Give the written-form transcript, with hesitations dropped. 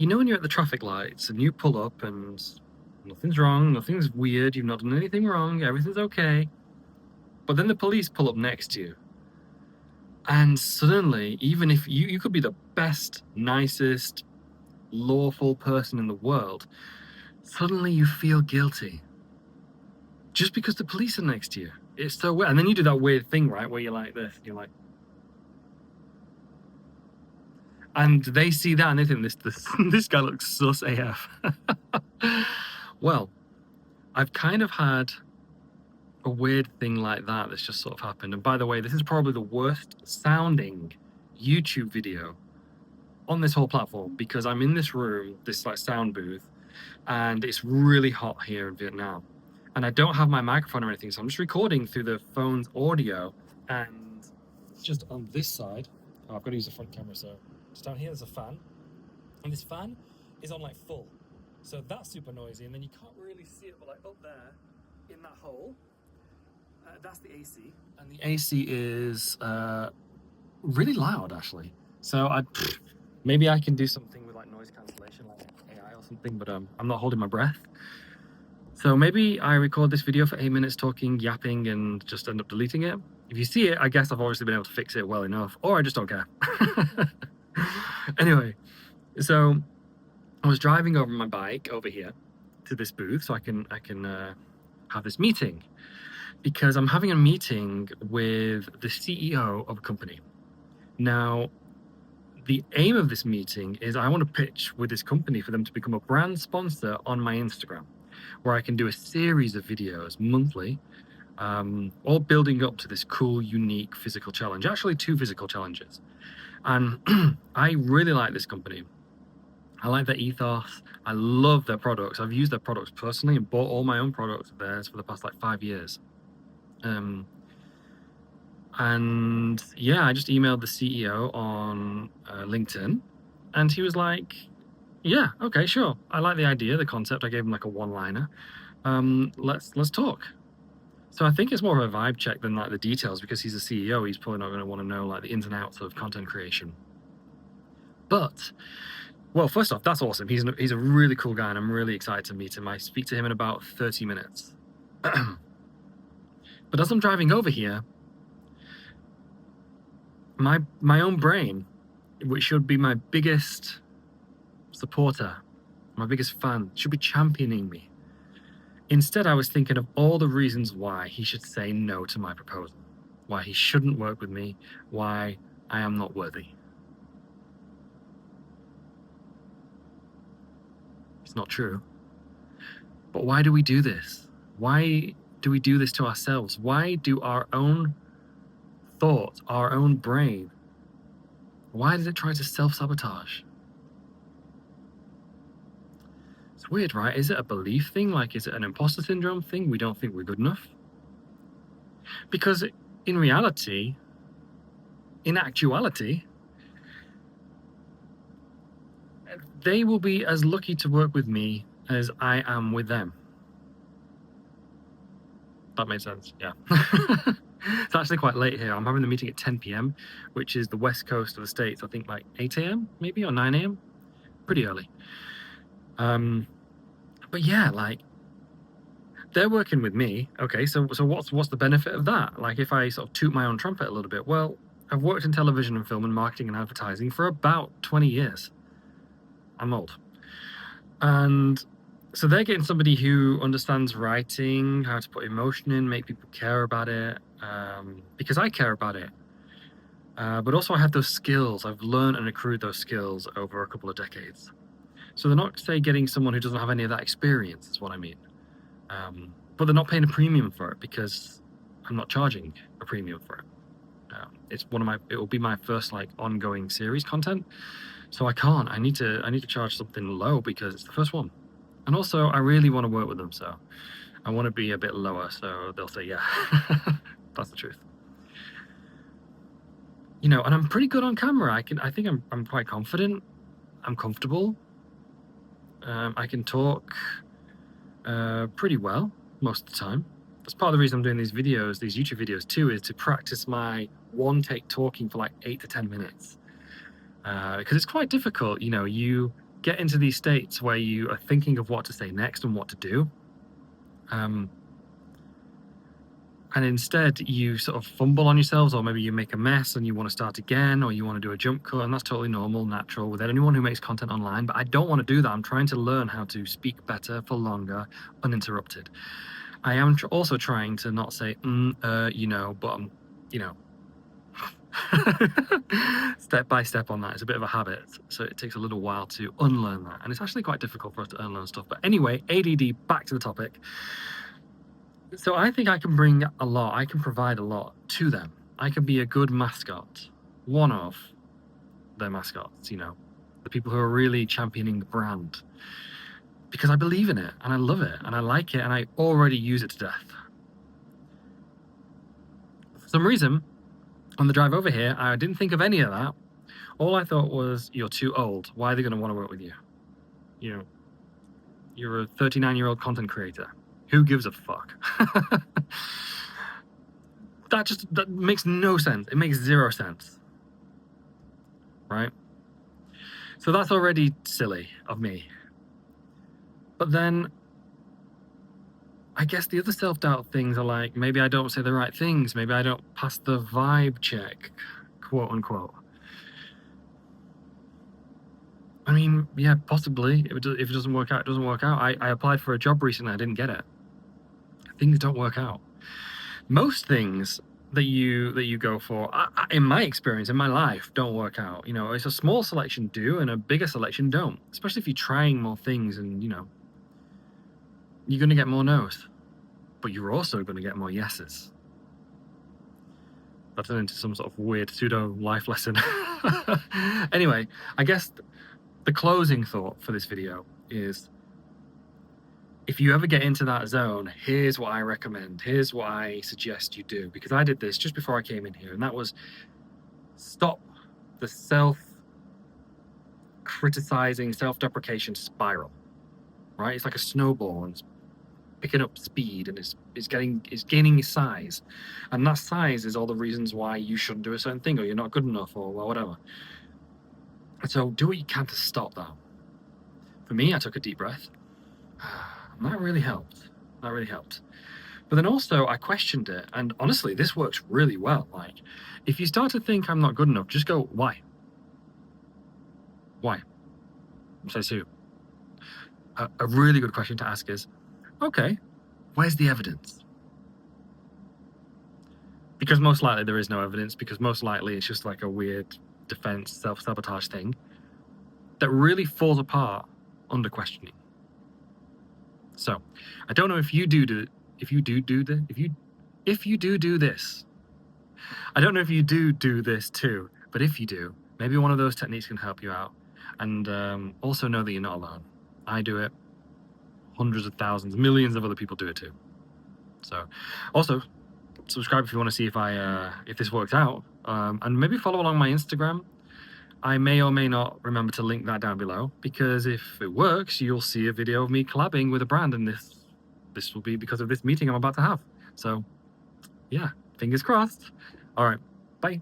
You know when you're at the traffic lights and you pull up and nothing's wrong, nothing's weird, you've not done anything wrong, everything's okay. But then the police pull up next to you. And suddenly, even if you could be the best, nicest, lawful person in the world, suddenly you feel guilty. Just because the police are next to you. It's so weird. And then you do that weird thing, right, where you're like this, you're like... And they see that and they think this guy looks sus AF. Well, I've kind of had a weird thing like that that's just sort of happened. And by the way, this is probably the worst sounding YouTube video on this whole platform, because I'm in this room, this like sound booth, and it's really hot here in Vietnam. And I don't have my microphone or anything, so I'm just recording through the phone's audio. And it's just on this side. Oh, I've got to use the front camera, so just down here there's a fan. And this fan is on like full. So that's super noisy, and then you can't really see it, but like up there in that hole, that's the AC. And the AC is really loud, actually. So maybe I can do something with like noise cancellation, like AI or something, but I'm not holding my breath. So maybe I record this video for 8 minutes talking, yapping, and just end up deleting it. If you see it, I guess I've obviously been able to fix it well enough, or I just don't care. Anyway, so I was driving over my bike over here to this booth so I can have this meeting, because I'm having a meeting with the CEO of a company. Now, the aim of this meeting is I want to pitch with this company for them to become a brand sponsor on my Instagram, where I can do a series of videos monthly, all building up to this cool, unique physical challenge. Actually, 2 physical challenges. And I really like this company. I like their ethos. I love their products. I've used their products personally and bought all my own products of theirs for the past like 5 years. And yeah, I just emailed the CEO on LinkedIn, and he was like, yeah, okay, sure. I like the idea, the concept. I gave him like a one-liner. Let's talk. So I think it's more of a vibe check than like the details, because he's a CEO. He's probably not going to want to know like the ins and outs of content creation. But, well, first off, that's awesome. He's a really cool guy, and I'm really excited to meet him. I speak to him in about 30 minutes. But as I'm driving over here, my own brain, which should be my biggest supporter, my biggest fan, should be championing me. Instead, I was thinking of all the reasons why he should say no to my proposal, why he shouldn't work with me, why I am not worthy. It's not true. But why do we do this? Why do we do this to ourselves? Why do our own thoughts, our own brain, why does it try to self-sabotage? It's weird, right? Is it a belief thing? Like, is it an imposter syndrome thing? We don't think we're good enough? Because in reality, in actuality, they will be as lucky to work with me as I am with them. That makes sense, yeah. It's actually quite late here. I'm having the meeting at 10 p.m, which is the west coast of the States. I think like 8 a.m, maybe, or 9 a.m. Pretty early. But yeah, like, they're working with me. Okay, so what's the benefit of that? Like, if I sort of toot my own trumpet a little bit, well, I've worked in television and film and marketing and advertising for about 20 years. I'm old. And so they're getting somebody who understands writing, how to put emotion in, make people care about it, because I care about it. But also I have those skills. I've learned and accrued those skills over a couple of decades. So they're not, say, getting someone who doesn't have any of that experience, is what I mean. But they're not paying a premium for it, because I'm not charging a premium for it. It will be my first like ongoing series content. So I need to charge something low, because it's the first one. And also I really want to work with them, so I want to be a bit lower, so they'll say yeah. That's the truth. You know, and I'm pretty good on camera. I think I'm quite confident. I'm comfortable. I can talk pretty well most of the time. That's part of the reason I'm doing these videos, these YouTube videos too, is to practice my one-take talking for like 8 to 10 minutes. Because it's quite difficult, you know, you get into these states where you are thinking of what to say next and what to do. And instead you sort of fumble on yourselves, or maybe you make a mess and you want to start again, or you want to do a jump cut, and that's totally normal, natural with anyone who makes content online. But I don't want to do that. I'm trying to learn how to speak better for longer, uninterrupted. I am also trying to not say, you know, but I'm, you know, step by step on that. It's a bit of a habit, so it takes a little while to unlearn that, and it's actually quite difficult for us to unlearn stuff. But anyway, ADD, back to the topic. So I think I can bring a lot, I can provide a lot to them. I can be a good mascot, one of their mascots, you know, the people who are really championing the brand, because I believe in it and I love it and I like it and I already use it to death. For some reason, on the drive over here, I didn't think of any of that. All I thought was, you're too old. Why are they going to want to work with you? You know, you're a 39-year-old content creator. Who gives a fuck? That makes no sense. It makes zero sense. Right? So that's already silly of me. But then I guess the other self-doubt things are like, maybe I don't say the right things. Maybe I don't pass the vibe check, quote unquote. I mean, yeah, possibly. If it doesn't work out, it doesn't work out. I applied for a job recently. I didn't get it. Things don't work out. Most things that you go for, in my experience, in my life, don't work out. You know, it's a small selection do and a bigger selection don't. Especially if you're trying more things, and you know, you're going to get more no's, but you're also going to get more yeses. That turned into some sort of weird pseudo life lesson. Anyway, I guess the closing thought for this video is, if you ever get into that zone, here's what I recommend. Here's what I suggest you do. Because I did this just before I came in here, and that was stop the self-criticizing, self-deprecation spiral. Right? It's like a snowball, and it's picking up speed, and it's gaining size. And that size is all the reasons why you shouldn't do a certain thing, or you're not good enough, or whatever. And so do what you can to stop that. For me, I took a deep breath. And that really helped. That really helped. But then also I questioned it, and honestly, this works really well. Like, if you start to think I'm not good enough, just go, why? Why? Says who? A really good question to ask is, okay, where's the evidence? Because most likely there is no evidence, because most likely it's just like a weird defense, self-sabotage thing that really falls apart under questioning. So, I don't know if you do this. I don't know if you do this too, but if you do, maybe one of those techniques can help you out. And also know that you're not alone. I do it. Hundreds of thousands, millions of other people do it too. So, also, subscribe if you want to see if this works out. And maybe follow along my Instagram. I may or may not remember to link that down below, because if it works, you'll see a video of me collabing with a brand, and this will be because of this meeting I'm about to have. So, yeah, fingers crossed. All right, bye.